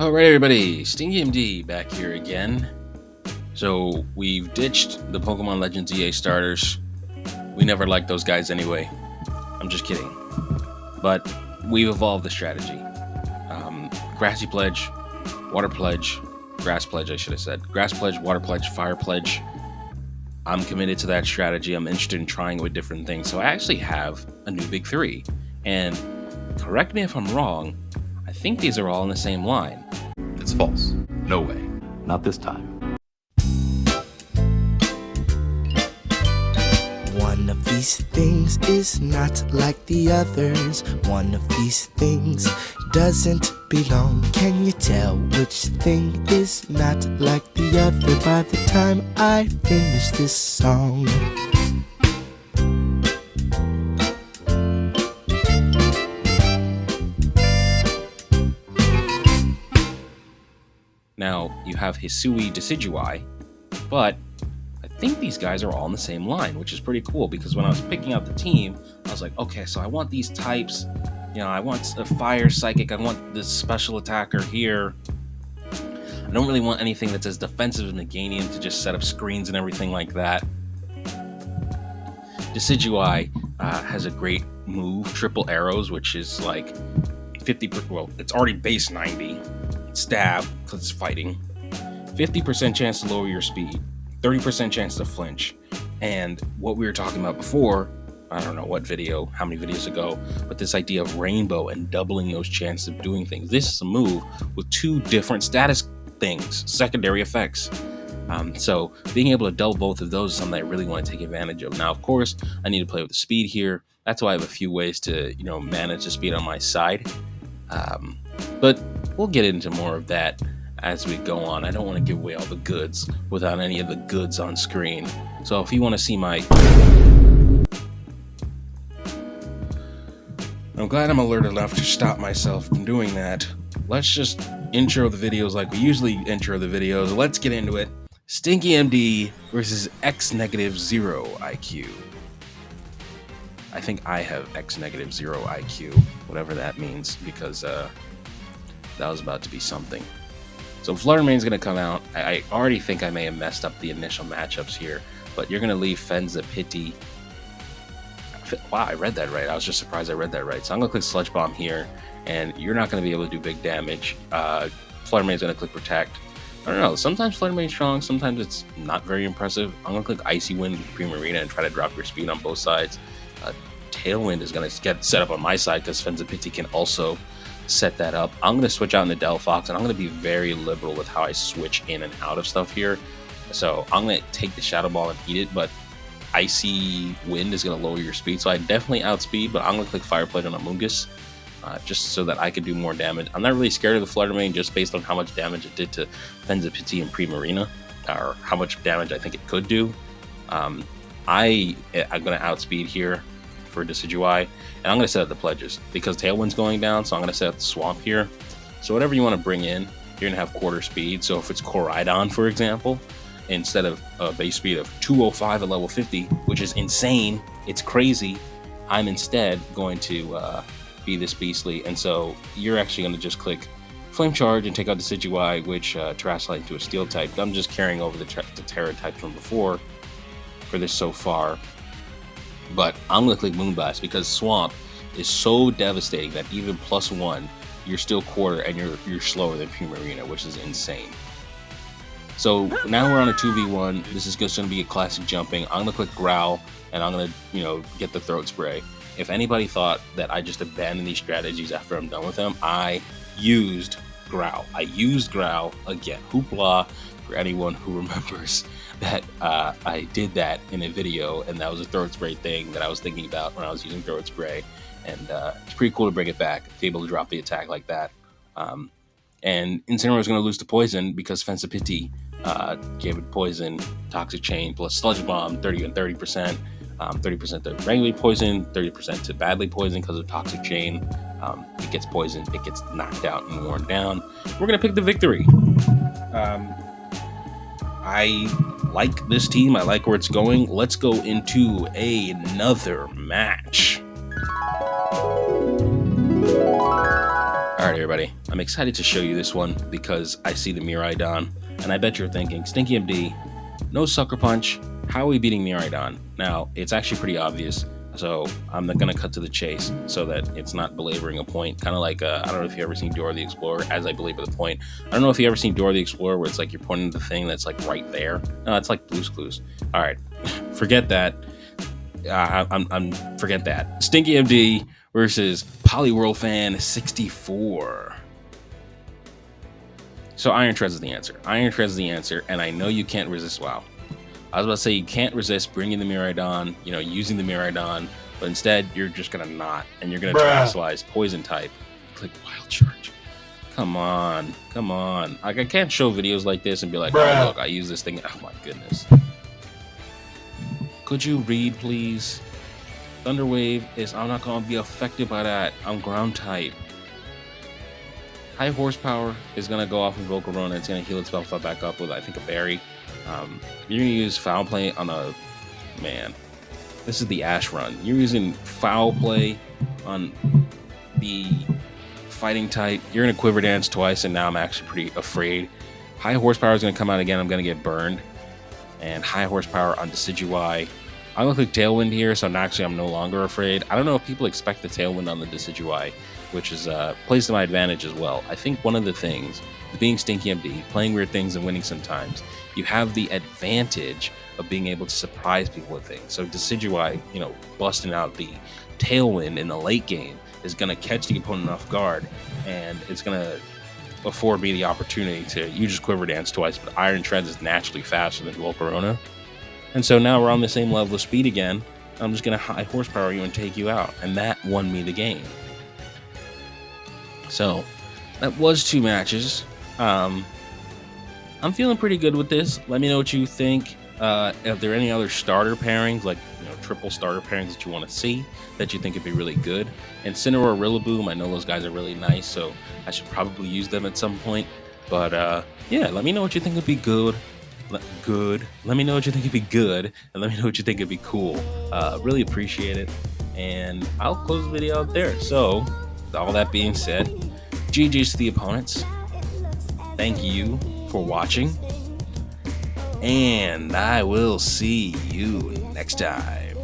Alright everybody, Stingy MD back here again. So we've ditched the Pokemon Legends EA starters. We never liked those guys anyway. I'm just kidding. But we've evolved the strategy. Grassy Pledge, Water Pledge, Grass Pledge I should have said. Grass Pledge, Water Pledge, Fire Pledge. I'm committed to that strategy. I'm interested in trying it with different things. So I actually have a new big three. And correct me if I'm wrong, I think these are all in the same line. It's false. No way. Not this time. One of these things is not like the others. One of these things doesn't belong. Can you tell which thing is not like the other by the time I finish this song? Now, you have Hisui Decidueye, but I think these guys are all in the same line, which is pretty cool because when I was picking out the team, I was like, okay, so I want these types. You know, I want a fire psychic. I want this special attacker here. I don't really want anything that's as defensive as Meganium to just set up screens and everything like that. Decidueye has a great move, Triple Arrows, which is like 50%. Well, it's already base 90. Stab, because it's fighting. 50% chance to lower your speed. 30% chance to flinch. And what we were talking about before, I don't know what video, how many videos ago, but this idea of rainbow and doubling those chances of doing things. This is a move with two different status things, secondary effects. So being able to double both of those is something I really want to take advantage of. Now, of course, I need to play with the speed here. That's why I have a few ways to, manage the speed on my side. But we'll get into more of that as we go on. I don't want to give away all the goods without any of the goods on screen. So if you want to see I'm glad I'm alert enough to stop myself from doing that. Let's just intro the videos like we usually intro the videos. Let's get into it. Stinky MD versus X-0 IQ. I think I have X-0 IQ, whatever that means, because that was about to be something. So Fluttermane's going to come out. I already think I may have messed up the initial matchups here, but you're going to leave Fenza Pity. Wow, I read that right. I was just surprised I read that right. So I'm going to click Sludge Bomb here, and you're not going to be able to do big damage. Fluttermane's going to click Protect. I don't know. Sometimes Fluttermane's strong. Sometimes it's not very impressive. I'm going to click Icy Wind with Primarina and try to drop your speed on both sides. Tailwind is going to get set up on my side because Fenza Pity can also set that up. I'm going to switch out into Delphox, and I'm going to be very liberal with how I switch in and out of stuff here. So I'm going to take the Shadow Ball and eat it, but Icy Wind is going to lower your speed. So I definitely outspeed, but I'm going to click Fire Pledge on Amoonguss just so that I could do more damage. I'm not really scared of the Fluttermane just based on how much damage it did to Fenza Pity and Primarina, or how much damage I think it could do. I'm going to outspeed here for Decidueye, and I'm going to set up the pledges because Tailwind's going down, so I'm going to set up the Swamp here. So whatever you want to bring in, you're going to have quarter speed. So if it's Koraidon, for example, instead of a base speed of 205 at level 50, which is insane, it's crazy, I'm instead going to be this beastly, and so you're actually going to just click Flame Charge and take out Decidueye, which Terraslite into a Steel type. I'm just carrying over the Terra type from before for this so far. But I'm going to click Moonblast because Swamp is so devastating that even +1, you're still quarter and you're slower than Primarina, which is insane. So now we're on a 2v1. This is just going to be a classic jumping. I'm going to click Growl, and I'm going to, get the Throat Spray. If anybody thought that I just abandoned these strategies after I'm done with them, I used Growl. I used Growl again. Hoopla for anyone who remembers that I did that in a video, and that was a Throat Spray thing that I was thinking about when I was using Throat Spray, and it's pretty cool to bring it back, to be able to drop the attack like that. And Incineroar is going to lose to Poison because Fenza Pity gave it Poison, Toxic Chain, plus Sludge Bomb, 30 and 30%, 30% to regularly Poison, 30% to badly Poison because of Toxic Chain. It gets poisoned, it gets knocked out and worn down. We're going to pick the victory. I like this team. I like where it's going. Let's go into another match. Alright everybody, I'm excited to show you this one because I see the Miraidon, and I bet you're thinking, Stinky MD, no Sucker Punch, how are we beating Miraidon? Now, it's actually pretty obvious, so I'm not going to cut to the chase so that it's not belaboring a point. Kind of like, I don't know if you've ever seen Dora the Explorer, as I belabor the point. I don't know if you've ever seen Dora the Explorer where it's like you're pointing to the thing that's like right there. No, it's like Blue's Clues. Alright, forget that. Forget that. Stinky MD versus Poliworld Fan 64. So Iron Treads is the answer. Iron Treads is the answer, and I know you can't resist WoW. I was about to say you can't resist bringing the Miraidon, using the Miraidon, but instead you're just gonna not, and you're gonna Terastallize Poison type. Click Wild Charge. Come on, come on. Like, I can't show videos like this and be like, oh look, I use this thing. Oh my goodness. Could you read, please? Thunderwave is, I'm not going to be affected by that. I'm ground type. High Horsepower is going to go off of Volcarona. It's going to heal itself back up with, I think, a berry. You're going to use Foul Play on a... Man. This is the Ash run. You're using Foul Play on the fighting type. You're going to Quiver Dance twice, and now I'm actually pretty afraid. High Horsepower is going to come out again. I'm going to get burned. And High Horsepower on Decidueye. I'm going to click Tailwind here, so actually I'm no longer afraid. I don't know if people expect the Tailwind on the Decidueye, which is plays to my advantage as well. I think one of the things, being Stinky MD, playing weird things and winning sometimes, you have the advantage of being able to surprise people with things. So Decidueye, busting out the Tailwind in the late game is going to catch the opponent off guard, and it's going to afford me the opportunity to, you just Quiver Dance twice, but Iron Treads is naturally faster than Volcarona. And so now we're on the same level of speed again. I'm just going to High Horsepower you and take you out. And that won me the game. So that was 2 matches. I'm feeling pretty good with this. Let me know what you think. Are there any other starter pairings, like triple starter pairings that you want to see that you think would be really good? And Cineroar, Rillaboom, I know those guys are really nice, so I should probably use them at some point. But yeah, let me know what you think would be good. Let me know what you think would be good, and let me know what you think would be cool. Really appreciate it, and I'll close the video out there. So, with all that being said, GG's to the opponents. Thank you for watching, and I will see you next time.